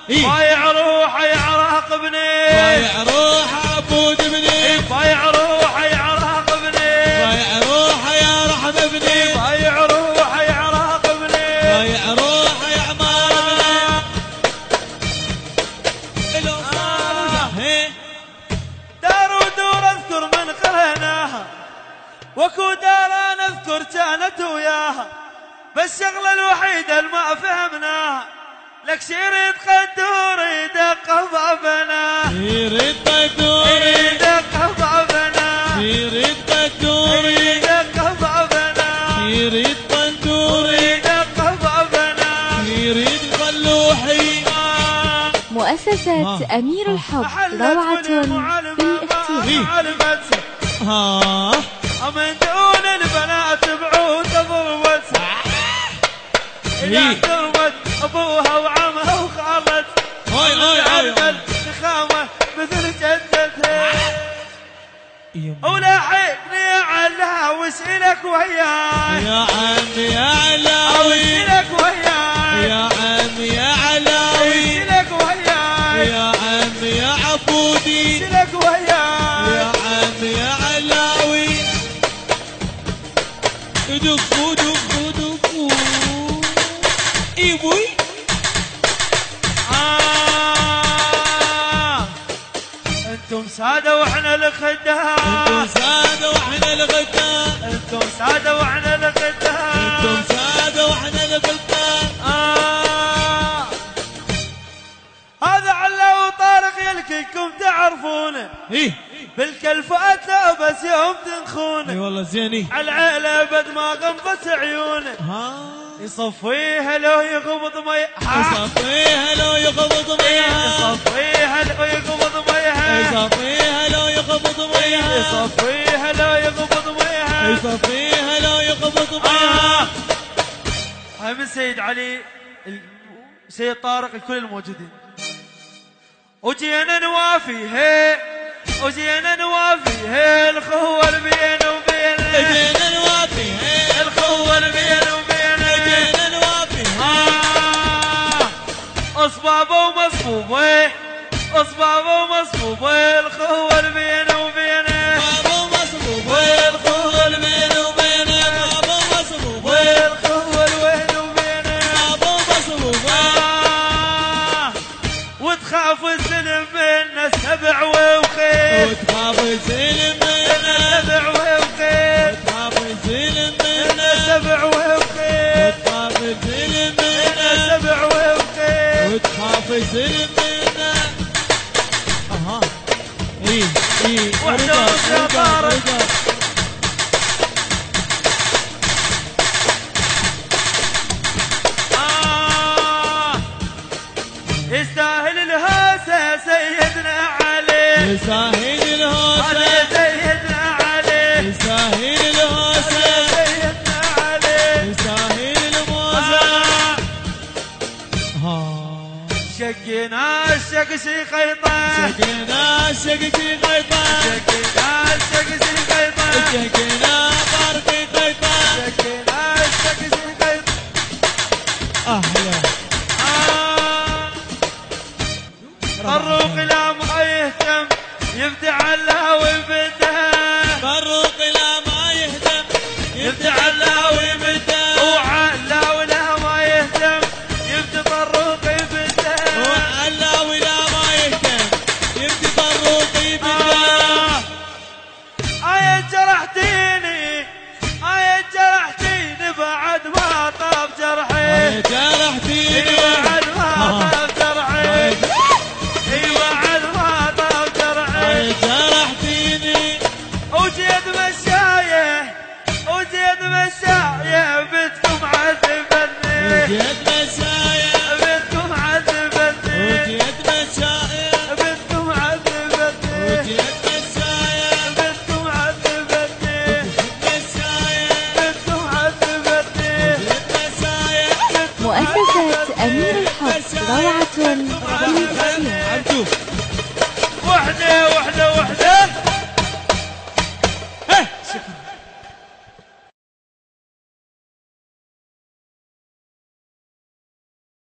بايع روحي يعراقبني، بايع روح عبود ابني، بايع روحي يعراقبني، بايع روح يا رحم ابني، بايع روحي يعراقبني، بايع روح يا عمار ابني. لو صار دار ودور اذكر من قريناها، وكو دار انا اذكر كانت وياها، بس الشغله الوحيده اللي ما فهمناها، لك يريد قدور يدق بابنا، يريد قدور يدق بابنا، يريد قدور يدق بابنا، يريد قدور يدق بابنا، يريد غلوحي. مؤسسة أمير الحب روعة في الاختيار. من دون البنات بعود ضربتها، إذا ضربت أبوها وعمها وخالتها، نخامة مثل جدتها، ولحقني علاوي وسئلك وياي، يا عمي يا علاوي، وسئلك وياي، يا عمي يا علاوي، وسئلك وياي، يا عمي يا عبودي، وسئلك وياي، يا عمي يا علاوي. دقوا دقوا دقوا ايبوي. انتم سادة واحنا الخدام، انتم سادة واحنا الغدام، انتم سادة واحنا الخدام، انتم سادة واحنا الغدام. هذا علا وطارق يلكيكم تعرفونه، بالكلفات لا بس يوم تنخونه، اي والله زيني العيلة بد ما غمضت عيونه، يصفيها لو يغمض ميها، يصفيها لو يغمض ميها، يصفيها لو يغمض ميها، يصفيها لو يغمض ميها، يصفيها لو يغمض ميها، يصفيها لو يغمض ميها. هاي من سيد علي، سيد طارق، الكل الموجودين. وجينا نوافي هي، وجينا نوافي هي الخوة اللي بيني وبينه، جينا نوافي هي الخوة اللي بيني وبينه، جينا نوافي أصبابه ومصبوبه، أصبابه ومصبوبه الخوة اللي بيني وبينه، بابو مصبوب الخوة اللي بيني وبينه، بابو مصبوب الخوة اللي بيني وبينه، بابو مصبوب. وتخاف السلم منا سبع وخير، وتخاف السلم منا سبع وخير، وتخاف السلم منا منا سبع وخير، وتخاف السلم منا منا سبع وخير، وتخاف السلم منا. اها اي اي وحدة يا طارق. يستاهل الهوسة سيدنا علي، يستاهل الهوسة، سيدنا علي، يستاهل الهوسة، سيدنا علي، يستاهل الموسى. شقنا الشق شي خيطان، شقنا الشق شي خيطان، شقنا الشق شي خيطان، شقنا طارقي خيطان، شقنا الشق شي خيطان. اهلا طروق لا ما يهتم يبدع الهوي بده، طروق لا ما يهتم يبدع الهوي بده، وعلا ولا ما يهتم يبدي طروقي بده، وعلا ولا ما يهتم يبدي طروقي بده. جرحتيني، جرحتيني بعد ما طاب جرحي، جرحتيني بعد ما طاب جرحي، بعد ما طاب جرحي، جرحتيني. وجيت مشايه، وجيت مشايه بتكم عذبتني، وجيت مشاية بتكم عذبتني، وجيت مشاية بتكم عذبتني، وجيت مشاية بتكم عذبتني، بتكم عذبتني، وجيت مشاية. مؤسسة أمير الحب روعة في الاختيار. عبدو وحده وحده وحده